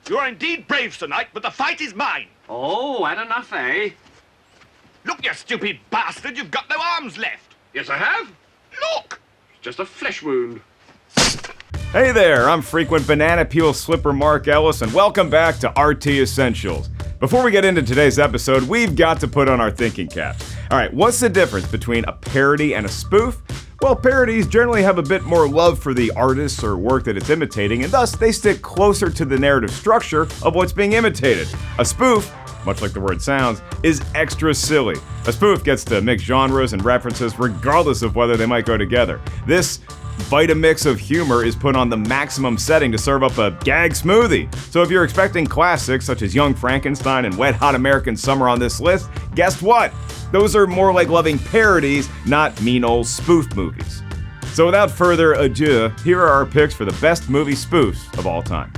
You are indeed brave, Sir Knight, but the fight is mine. Oh, had enough, eh? Look, you stupid bastard, you've got no arms left. Yes, I have. Look! It's just a flesh wound. Hey there, I'm frequent banana peel slipper Mark Ellis, and welcome back to RT Essentials. Before we get into today's episode, we've got to put on our thinking caps. Alright, what's the difference between a parody and a spoof? Well, parodies generally have a bit more love for the artists or work that it's imitating, and thus they stick closer to the narrative structure of what's being imitated. A spoof, much like the word sounds, is extra silly. A spoof gets to mix genres and references regardless of whether they might go together. This Vitamix of humor is put on the maximum setting to serve up a gag smoothie. So if you're expecting classics such as Young Frankenstein and Wet Hot American Summer on this list, guess what? Those are more like loving parodies, not mean old spoof movies. So without further ado, here are our picks for the best movie spoofs of all time.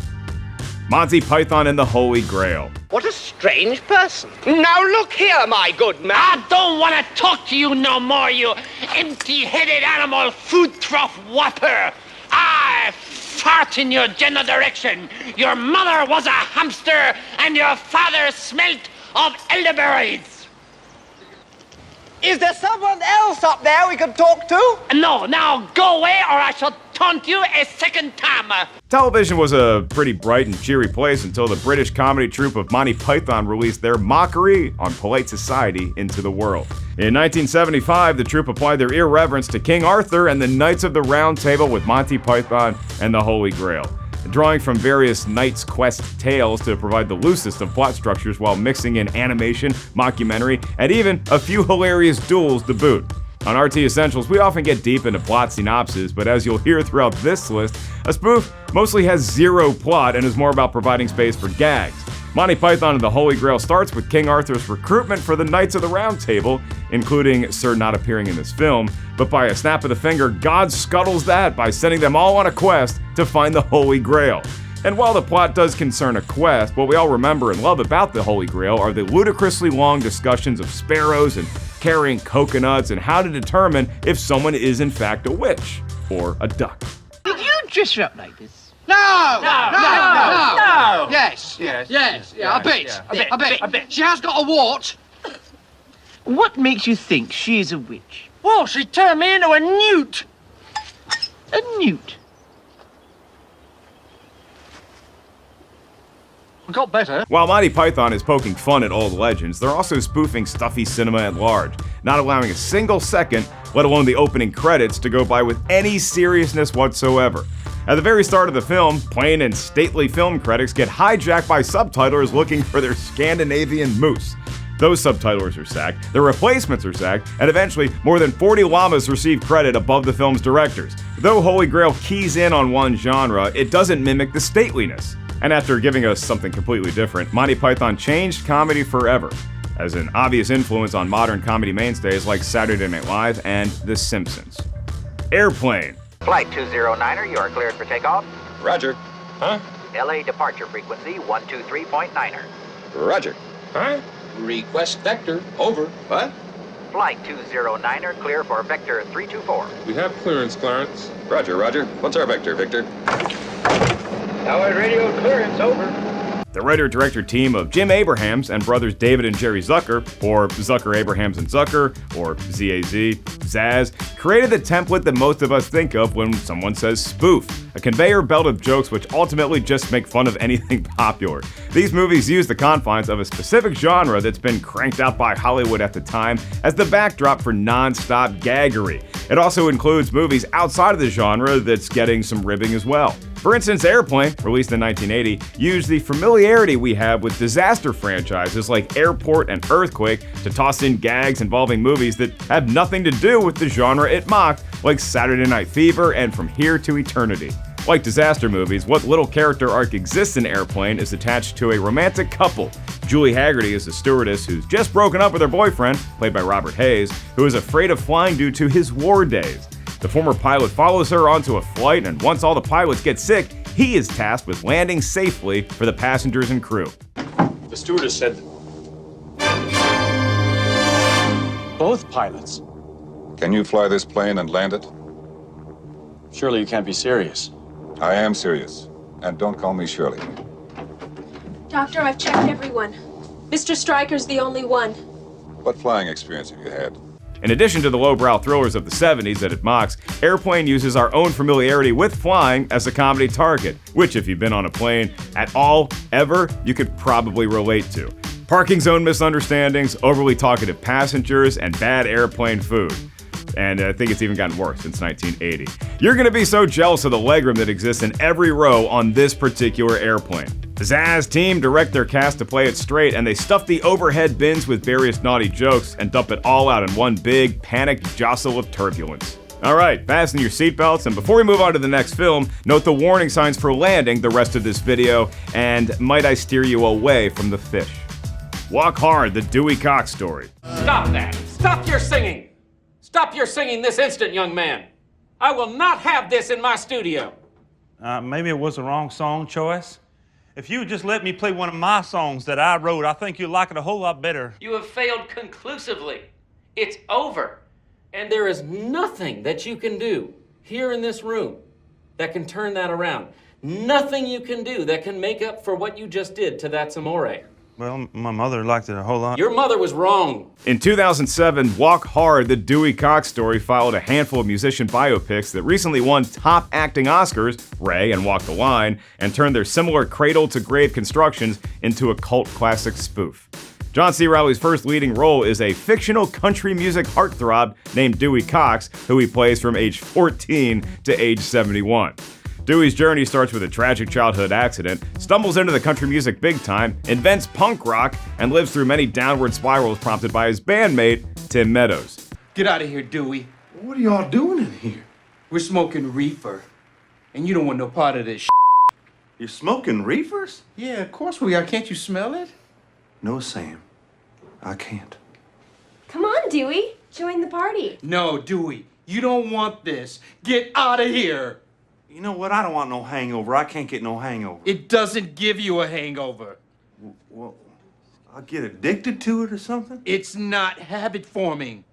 Monty Python and the Holy Grail. What a strange person. Now look here, my good man. I don't want to talk to you no more, you empty-headed animal food trough whopper. I fart in your general direction. Your mother was a hamster and your father smelt of elderberries. Is there someone else up there we could talk to? No, now go away or I shall taunt you a second time. Television was a pretty bright and cheery place until the British comedy troupe of Monty Python released their mockery on polite society into the world. In 1975, the troupe applied their irreverence to King Arthur and the Knights of the Round Table with Monty Python and the Holy Grail, drawing from various Knight's Quest tales to provide the loosest of plot structures while mixing in animation, mockumentary, and even a few hilarious duels to boot. On RT Essentials, we often get deep into plot synopses, but as you'll hear throughout this list, a spoof mostly has zero plot and is more about providing space for gags. Monty Python and the Holy Grail starts with King Arthur's recruitment for the Knights of the Round Table, including Sir not appearing in this film, but by a snap of the finger, God scuttles that by sending them all on a quest to find the Holy Grail. And while the plot does concern a quest, what we all remember and love about the Holy Grail are the ludicrously long discussions of sparrows and carrying coconuts and how to determine if someone is in fact a witch or a duck. Did you dress her up like this? No! Yes. I bet. She has got a wart. What makes you think she's a witch? Well, she turned me into a newt. A newt? Got better. While Monty Python is poking fun at old legends, they're also spoofing stuffy cinema at large, not allowing a single second, let alone the opening credits, to go by with any seriousness whatsoever. At the very start of the film, plain and stately film critics get hijacked by subtitlers looking for their Scandinavian moose. Those subtitlers are sacked, their replacements are sacked, and eventually more than 40 llamas receive credit above the film's directors. Though Holy Grail keys in on one genre, it doesn't mimic the stateliness. And after giving us something completely different, Monty Python changed comedy forever, as an obvious influence on modern comedy mainstays like Saturday Night Live and The Simpsons. Airplane. Flight 209er, you are cleared for takeoff. Roger. Huh? LA departure frequency 123.9er. Roger. Huh? Request vector. Over. What? Flight 209er, clear for vector 324. We have clearance, Clarence. Roger, Roger. What's our vector, Victor? Tower radio clearance, over. The writer-director team of Jim Abrahams and brothers David and Jerry Zucker, or Zucker, Abrahams and Zucker, or ZAZ, Zaz, created the template that most of us think of when someone says spoof, a conveyor belt of jokes which ultimately just make fun of anything popular. These movies use the confines of a specific genre that's been cranked out by Hollywood at the time as the backdrop for non-stop gaggery. It also includes movies outside of the genre that's getting some ribbing as well. For instance, Airplane, released in 1980, used the familiarity we have with disaster franchises like Airport and Earthquake to toss in gags involving movies that have nothing to do with the genre it mocked, like Saturday Night Fever and From Here to Eternity. Like disaster movies, what little character arc exists in Airplane is attached to a romantic couple. Julie Haggerty is a stewardess who's just broken up with her boyfriend, played by Robert Hayes, who is afraid of flying due to his war days. The former pilot follows her onto a flight, and once all the pilots get sick, he is tasked with landing safely for the passengers and crew. The stewardess said... Both pilots? Can you fly this plane and land it? Surely you can't be serious. I am serious. And don't call me Shirley. Doctor, I've checked everyone. Mr. Stryker's the only one. What flying experience have you had? In addition to the lowbrow thrillers of the 70s that it mocks, Airplane uses our own familiarity with flying as a comedy target, which if you've been on a plane at all, ever, you could probably relate to. Parking zone misunderstandings, overly talkative passengers, and bad airplane food. And I think it's even gotten worse since 1980. You're gonna be so jealous of the legroom that exists in every row on this particular airplane. The Zaz team direct their cast to play it straight, and they stuff the overhead bins with various naughty jokes and dump it all out in one big, panicked jostle of turbulence. Alright, fasten your seatbelts, and before we move on to the next film, note the warning signs for landing the rest of this video, and might I steer you away from the fish. Walk Hard, the Dewey Cox story. Stop that! Stop your singing! Stop your singing this instant, young man! I will not have this in my studio! Maybe it was the wrong song choice. If you would just let me play one of my songs that I wrote, I think you'll like it a whole lot better. You have failed conclusively. It's over. And there is nothing that you can do here in this room that can turn that around. Nothing you can do that can make up for what you just did to that Samore. Well, my mother liked it a whole lot. Your mother was wrong. In 2007, Walk Hard, the Dewey Cox story followed a handful of musician biopics that recently won top acting Oscars, Ray and Walk the Line, and turned their similar cradle-to-grave constructions into a cult classic spoof. John C. Reilly's first leading role is a fictional country music heartthrob named Dewey Cox, who he plays from age 14 to age 71. Dewey's journey starts with a tragic childhood accident, stumbles into the country music big time, invents punk rock, and lives through many downward spirals prompted by his bandmate, Tim Meadows. Get out of here, Dewey. What are y'all doing in here? We're smoking reefer, and you don't want no part of this. You're smoking reefers? Yeah, of course we are. Can't you smell it? No, Sam. I can't. Come on, Dewey. Join the party. No, Dewey. You don't want this. Get out of here. You know what? I don't want no hangover. I can't get no hangover. It doesn't give you a hangover. Well, I'll get addicted to it or something? It's not habit forming.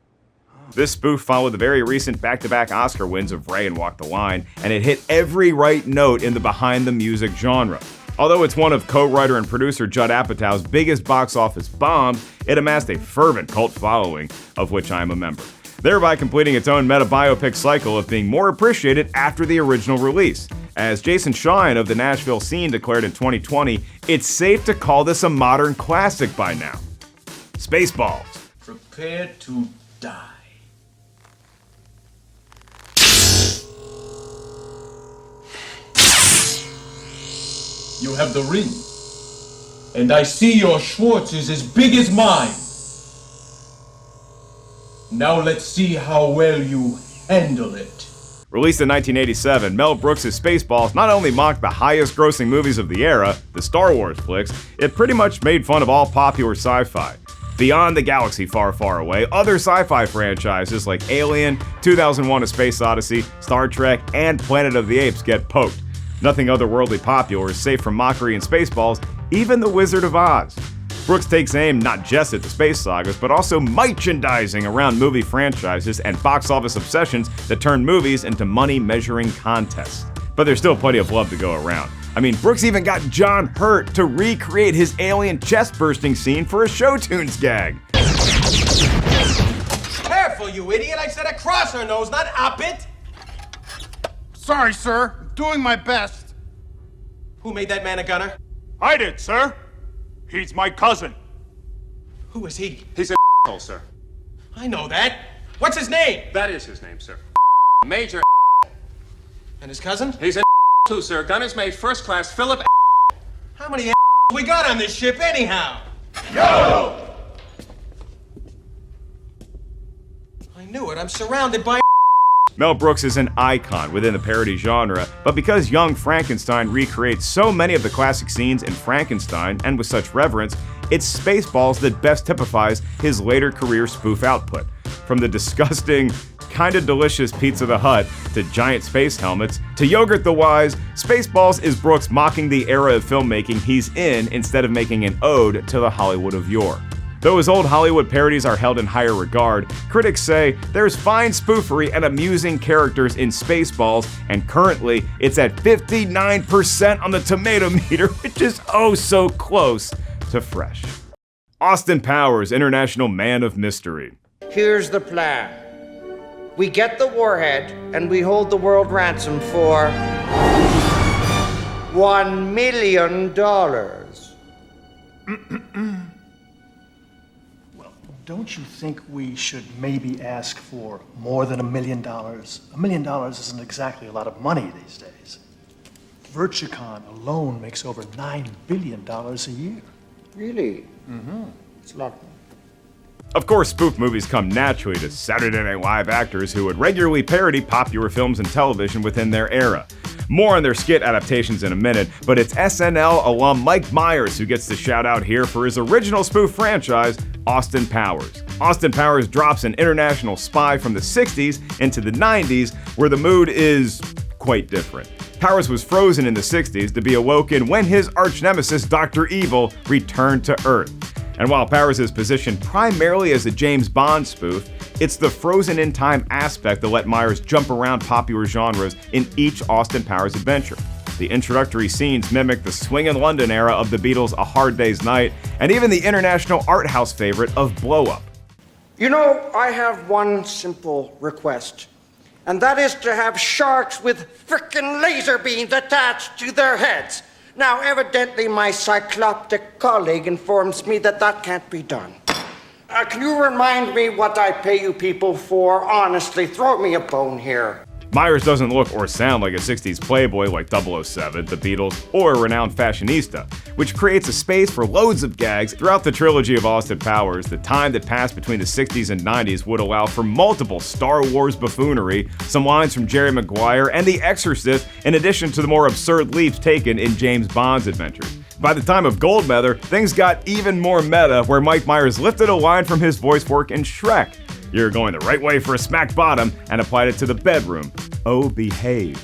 This spoof followed the very recent back-to-back Oscar wins of Ray and Walk the Line, and it hit every right note in the behind-the-music genre. Although it's one of co-writer and producer Judd Apatow's biggest box office bombs, it amassed a fervent cult following, of which I am a member, thereby completing its own meta-biopic cycle of being more appreciated after the original release. As Jason Shine of the Nashville Scene declared in 2020, it's safe to call this a modern classic by now. Spaceballs. Prepare to die. You have the ring, and I see your Schwartz is as big as mine. Now let's see how well you handle it. Released in 1987, Mel Brooks' Spaceballs not only mocked the highest-grossing movies of the era, the Star Wars flicks, it pretty much made fun of all popular sci-fi. Beyond the galaxy far, far away, other sci-fi franchises like Alien, 2001: A Space Odyssey, Star Trek, and Planet of the Apes get poked. Nothing otherworldly popular is safe from mockery in Spaceballs, even The Wizard of Oz. Brooks takes aim not just at the space sagas, but also merchandising around movie franchises and box office obsessions that turn movies into money-measuring contests. But there's still plenty of love to go around. I mean, Brooks even got John Hurt to recreate his alien chest-bursting scene for a Show Tunes gag. Careful, you idiot! I said across her nose, not up it! Sorry, sir. I'm doing my best. Who made that man a gunner? I did, sir. He's my cousin. Who is he? He's an asshole, sir. I know that. What's his name? That is his name, sir. Major. And his cousin? He's an too, sir. Gunner's mate, first class, Philip. How many we got on this ship anyhow? Yo! I knew it. I'm surrounded by Mel Brooks is an icon within the parody genre, but because Young Frankenstein recreates so many of the classic scenes in Frankenstein and with such reverence, it's Spaceballs that best typifies his later career spoof output. From the disgusting, kinda delicious Pizza the Hut, to giant space helmets, to Yogurt the Wise, Spaceballs is Brooks mocking the era of filmmaking he's in instead of making an ode to the Hollywood of yore. Though his old Hollywood parodies are held in higher regard, critics say there's fine spoofery and amusing characters in Spaceballs, and currently it's at 59% on the tomato meter, which is oh so close to fresh. Austin Powers, International Man of Mystery. Here's the plan. We get the warhead and we hold the world ransom for $1 million. Well, don't you think we should maybe ask for more than $1 million? $1 million isn't exactly a lot of money these days. Virtucon alone makes over $9 billion a year. Really? Mm-hmm. It's a lot. Of course, spoof movies come naturally to Saturday Night Live actors who would regularly parody popular films and television within their era. More on their skit adaptations in a minute, but it's SNL alum Mike Myers who gets the shout out here for his original spoof franchise, Austin Powers. Austin Powers drops an international spy from the 60s into the 90s, where the mood is quite different. Powers was frozen in the 60s to be awoken when his arch-nemesis Dr. Evil returned to Earth. And while Powers is positioned primarily as a James Bond spoof, it's the frozen in time aspect that let Myers jump around popular genres in each Austin Powers adventure. The introductory scenes mimic the swingin' London era of the Beatles' A Hard Day's Night, and even the international art house favorite of Blow Up. You know, I have one simple request, and that is to have sharks with frickin' laser beams attached to their heads. Now, evidently, my cycloptic colleague informs me that that can't be done. Can you remind me what I pay you people for? Honestly, throw me a bone here. Myers doesn't look or sound like a 60s playboy like 007, the Beatles, or a renowned fashionista, which creates a space for loads of gags. Throughout the trilogy of Austin Powers, the time that passed between the 60s and 90s would allow for multiple Star Wars buffoonery, some lines from Jerry Maguire, and The Exorcist, in addition to the more absurd leaps taken in James Bond's adventures. By the time of Goldmember, things got even more meta, where Mike Myers lifted a line from his voice work in Shrek. You're going the right way for a smack bottom, and applied it to the bedroom. Oh, behave.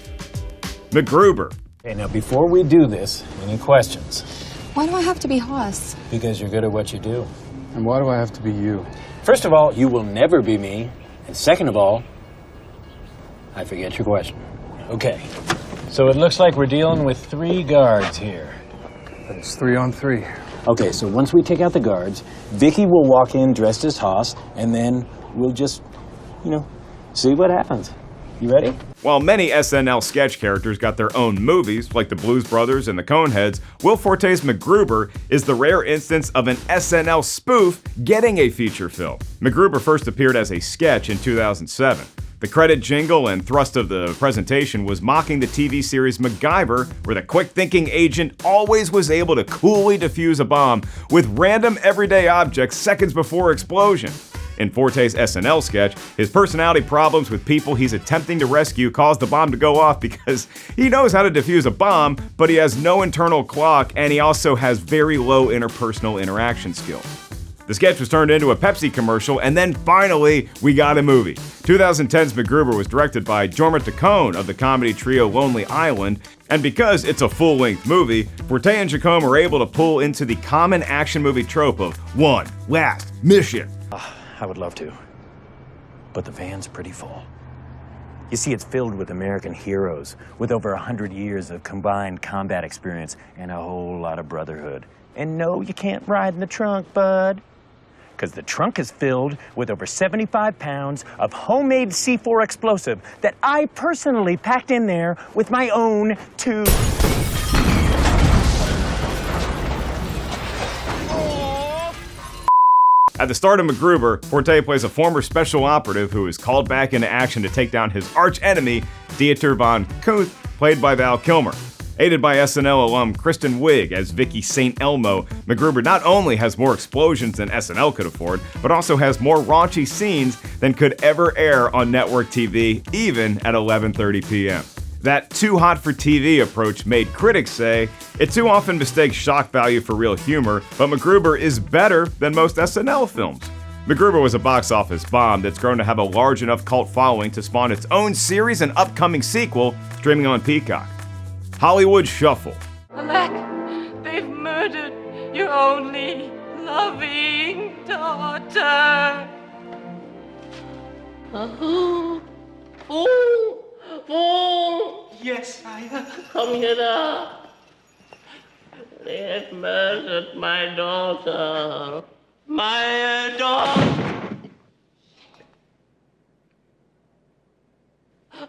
Macgruber. Okay, now before we do this, any questions? Why do I have to be Hoss? Because you're good at what you do. And why do I have to be you? First of all, you will never be me. And second of all, I forget your question. Okay, so it looks like we're dealing with 3 guards here. But it's 3 on 3. Okay, so once we take out the guards, Vicky will walk in dressed as Hoss, and then we'll just, see what happens. You ready? While many SNL sketch characters got their own movies, like the Blues Brothers and the Coneheads, Will Forte's Macgruber is the rare instance of an SNL spoof getting a feature film. Macgruber first appeared as a sketch in 2007. The credit jingle and thrust of the presentation was mocking the TV series MacGyver, where the quick-thinking agent always was able to coolly defuse a bomb with random everyday objects seconds before explosion. In Forte's SNL sketch, his personality problems with people he's attempting to rescue cause the bomb to go off because he knows how to defuse a bomb, but he has no internal clock, and he also has very low interpersonal interaction skills. The sketch was turned into a Pepsi commercial, and then finally, we got a movie. 2010's Macgruber was directed by Jorma Taccone of the comedy trio Lonely Island, and because it's a full-length movie, Forte and Taccone were able to pull into the common action movie trope of one last mission. I would love to, but the van's pretty full. You see, it's filled with American heroes with over 100 years of combined combat experience and a whole lot of brotherhood. And no, you can't ride in the trunk, bud. Because the trunk is filled with over 75 pounds of homemade C4 explosive that I personally packed in there with my own 2. At the start of Macgruber, Forte plays a former special operative who is called back into action to take down his arch-enemy, Dieter von Kuth, played by Val Kilmer. Aided by SNL alum Kristen Wiig as Vicky St. Elmo, Macgruber not only has more explosions than SNL could afford, but also has more raunchy scenes than could ever air on network TV, even at 11:30 p.m. That too hot for TV approach made critics say it too often mistakes shock value for real humor, but Macgruber is better than most SNL films. Macgruber was a box office bomb that's grown to have a large enough cult following to spawn its own series and upcoming sequel streaming on Peacock. Hollywood Shuffle. Alec, they've murdered your only loving Fool! Yes, I Come hither. They have murdered my daughter. My daughter.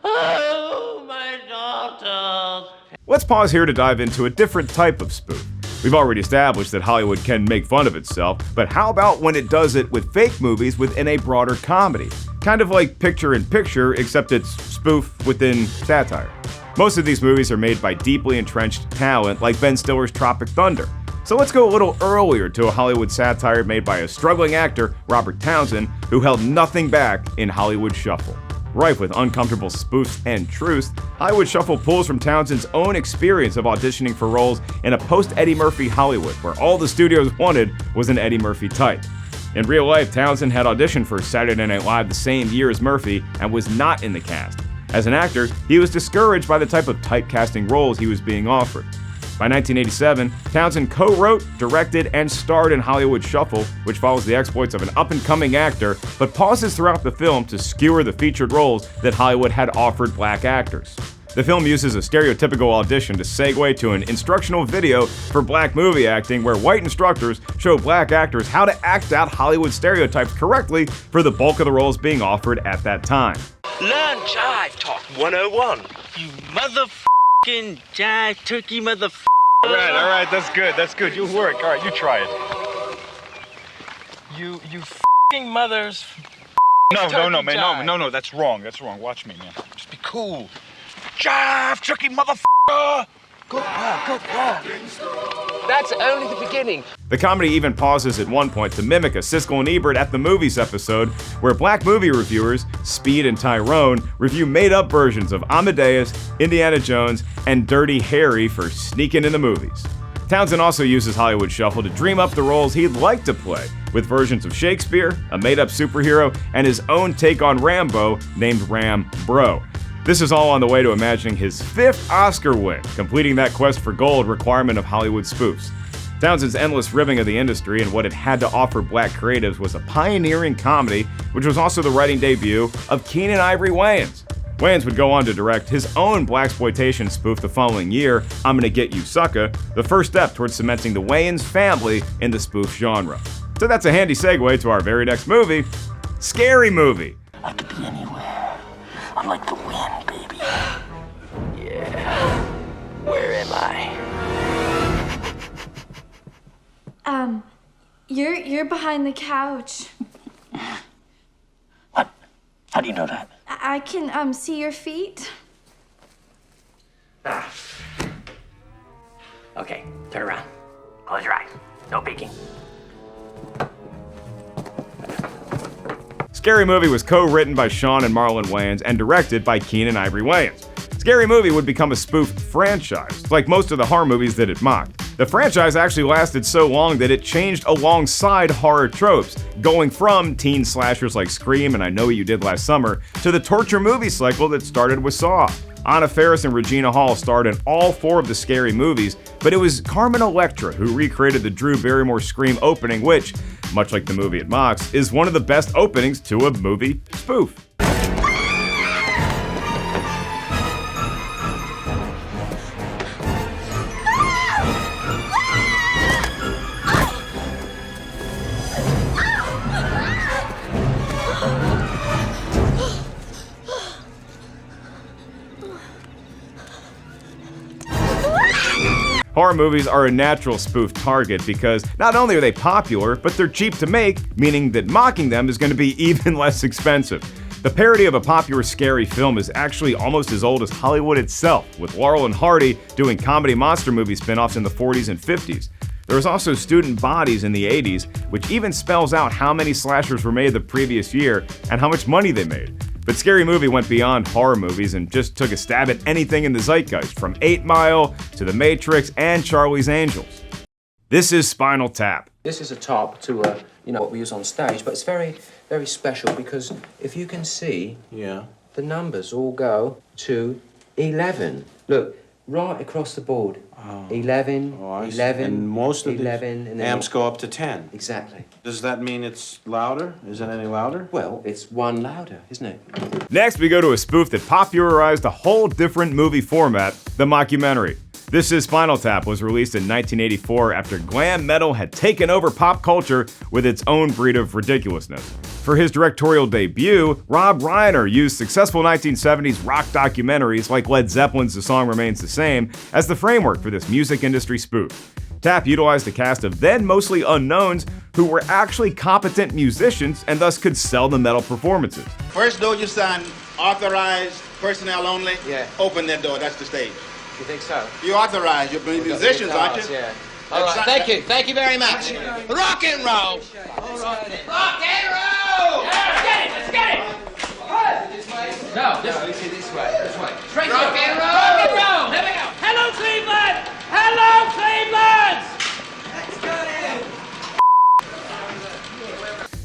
Oh, my daughter. Let's pause here to dive into a different type of spoof. We've already established that Hollywood can make fun of itself, but how about when it does it with fake movies within a broader comedy? Kind of like Picture in Picture, except it's spoof within satire. Most of these movies are made by deeply entrenched talent like Ben Stiller's Tropic Thunder. So let's go a little earlier to a Hollywood satire made by a struggling actor, Robert Townsend, who held nothing back in Hollywood Shuffle. Rife with uncomfortable spoofs and truths, Hollywood Shuffle pulls from Townsend's own experience of auditioning for roles in a post-Eddie Murphy Hollywood, where all the studios wanted was an Eddie Murphy type. In real life, Townsend had auditioned for Saturday Night Live the same year as Murphy and was not in the cast. As an actor, he was discouraged by the type of typecasting roles he was being offered. By 1987, Townsend co-wrote, directed, and starred in Hollywood Shuffle, which follows the exploits of an up-and-coming actor, but pauses throughout the film to skewer the featured roles that Hollywood had offered black actors. The film uses a stereotypical audition to segue to an instructional video for black movie acting where white instructors show black actors how to act out Hollywood stereotypes correctly for the bulk of the roles being offered at that time. Learn Jive Talk 101. You motherfucking jive turkey motherfucker. All right, that's good. You work. All right, you try it. You fucking mothers. No, that's wrong. Watch me, man. Just be cool. Jive, turkey motherfucker! Good work. That's only the beginning. The comedy even pauses at one point to mimic a Siskel and Ebert at the Movies episode, where black movie reviewers, Speed and Tyrone, review made-up versions of Amadeus, Indiana Jones, and Dirty Harry for sneaking in the movies. Townsend also uses Hollywood Shuffle to dream up the roles he'd like to play, with versions of Shakespeare, a made-up superhero, and his own take on Rambo named Ram Bro. This is all on the way to imagining his 5th Oscar win, completing that quest for gold requirement of Hollywood spoofs. Townsend's endless ribbing of the industry and what it had to offer black creatives was a pioneering comedy, which was also the writing debut of Keenan Ivory Wayans. Wayans would go on to direct his own blaxploitation spoof the following year, I'm Gonna Get You Sucka, the first step towards cementing the Wayans family in the spoof genre. So that's a handy segue to our very next movie, Scary Movie. I could be anywhere. I'm like the wind, baby. Yeah. Where am I? You're behind the couch. What? How do you know that? I can, see your feet. Okay, turn around. Close your eyes. No peeking. Scary Movie was co-written by Sean and Marlon Wayans and directed by Keenan Ivory Wayans. Scary Movie would become a spoof franchise, like most of the horror movies that it mocked. The franchise actually lasted so long that it changed alongside horror tropes, going from teen slashers like Scream and I Know What You Did Last Summer to the torture movie cycle that started with Saw. Anna Faris and Regina Hall starred in all 4 of the Scary movies, but it was Carmen Electra who recreated the Drew Barrymore Scream opening, which, much like the movie it mocks, is one of the best openings to a movie spoof. Horror movies are a natural spoof target because not only are they popular, but they're cheap to make, meaning that mocking them is going to be even less expensive. The parody of a popular scary film is actually almost as old as Hollywood itself, with Laurel and Hardy doing comedy monster movie spin-offs in the 40s and 50s. There was also Student Bodies in the 80s, which even spells out how many slashers were made the previous year and how much money they made. But Scary Movie went beyond horror movies and just took a stab at anything in the zeitgeist, from 8 Mile to The Matrix and Charlie's Angels. This is Spinal Tap. This is a top to, what we use on stage, but it's very, very special because if you can see, the numbers all go to 11. Look, Right across the board. 11, I see. 11, and most of 11, the and then amps go up to 10. Exactly. Does that mean it's louder? Is it any louder? Well, it's one louder, isn't it? Next, we go to a spoof that popularized a whole different movie format, the mockumentary. This Is Spinal Tap was released in 1984 after glam metal had taken over pop culture with its own breed of ridiculousness. For his directorial debut, Rob Reiner used successful 1970s rock documentaries like Led Zeppelin's The Song Remains the Same as the framework for this music industry spoof. Tap utilized a cast of then mostly unknowns who were actually competent musicians and thus could sell the metal performances. First door you sign, authorized personnel only. Yeah. Open that door, that's the stage. You think so? You authorized, you're musicians, aren't you? Yeah. All right, thank you very much. Rock and roll! Rock and roll! Yeah. Let's get it! No, this way. Straight Rock and roll! Rock and roll! Here we go! Hello, Cleveland! Hello, Cleveland!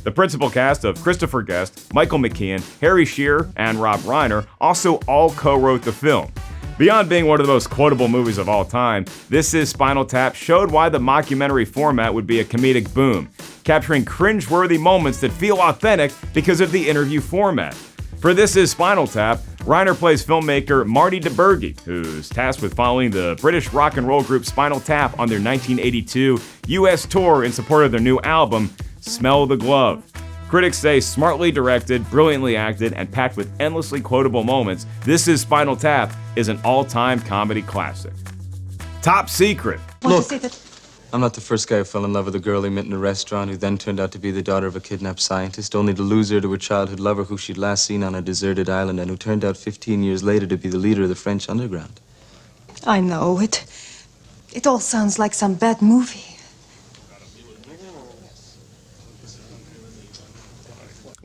The principal cast of Christopher Guest, Michael McKean, Harry Shearer, and Rob Reiner also all co-wrote the film. Beyond being one of the most quotable movies of all time, This Is Spinal Tap showed why the mockumentary format would be a comedic boom, capturing cringe-worthy moments that feel authentic because of the interview format. For This Is Spinal Tap, Reiner plays filmmaker Marty DeBurgi, who's tasked with following the British rock and roll group Spinal Tap on their 1982 US tour in support of their new album, Smell the Glove. Critics say smartly directed, brilliantly acted, and packed with endlessly quotable moments, This Is Spinal Tap is an all-time comedy classic. Top Secret. Look, I'm not the first guy who fell in love with a girl he met in a restaurant who then turned out to be the daughter of a kidnapped scientist, only to lose her to her childhood lover who she'd last seen on a deserted island and who turned out 15 years later to be the leader of the French underground. I know. It all sounds like some bad movie.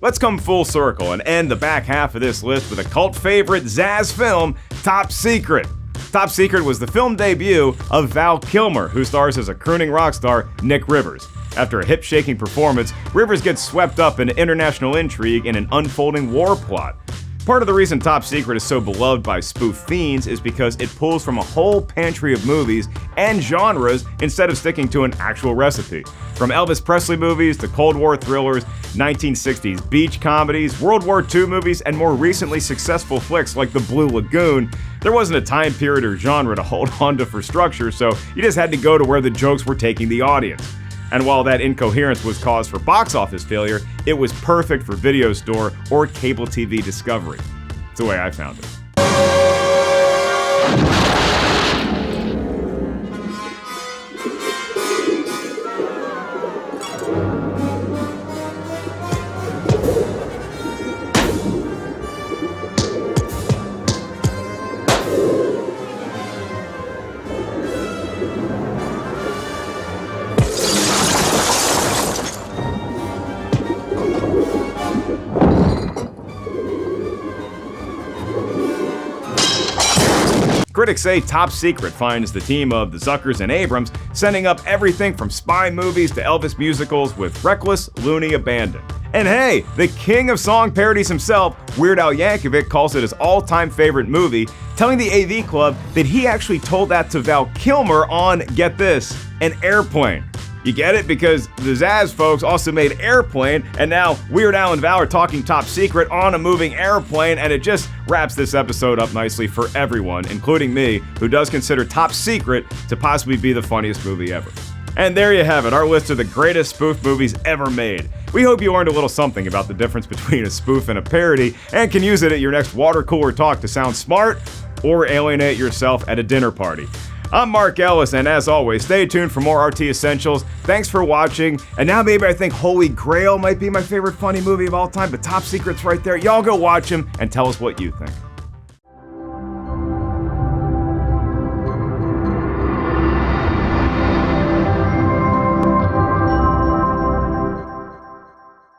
Let's come full circle and end the back half of this list with a cult favorite Zaz film, Top Secret. Top Secret was the film debut of Val Kilmer, who stars as a crooning rock star, Nick Rivers. After a hip-shaking performance, Rivers gets swept up in international intrigue in an unfolding war plot. Part of the reason Top Secret is so beloved by spoof fiends is because it pulls from a whole pantry of movies and genres instead of sticking to an actual recipe. From Elvis Presley movies to Cold War thrillers, 1960s beach comedies, World War II movies, and more recently successful flicks like The Blue Lagoon, there wasn't a time period or genre to hold onto for structure, so you just had to go to where the jokes were taking the audience. And while that incoherence was cause for box office failure, it was perfect for video store or cable TV discovery. It's the way I found it. Critics say Top Secret finds the team of the Zuckers and Abrams sending up everything from spy movies to Elvis musicals with reckless, loony abandon. And hey, the king of song parodies himself, Weird Al Yankovic, calls it his all-time favorite movie, telling the AV Club that he actually told that to Val Kilmer on, get this, an airplane. You get it? Because the Zaz folks also made Airplane, and now Weird Al and Val are talking Top Secret on a moving airplane, and it just wraps this episode up nicely for everyone, including me, who does consider Top Secret to possibly be the funniest movie ever. And there you have it, our list of the greatest spoof movies ever made. We hope you learned a little something about the difference between a spoof and a parody, and can use it at your next water cooler talk to sound smart, or alienate yourself at a dinner party. I'm Mark Ellis, and as always, stay tuned for more RT Essentials. Thanks for watching, and now maybe I think Holy Grail might be my favorite funny movie of all time, but Top Secret's right there. Y'all go watch him and tell us what you think.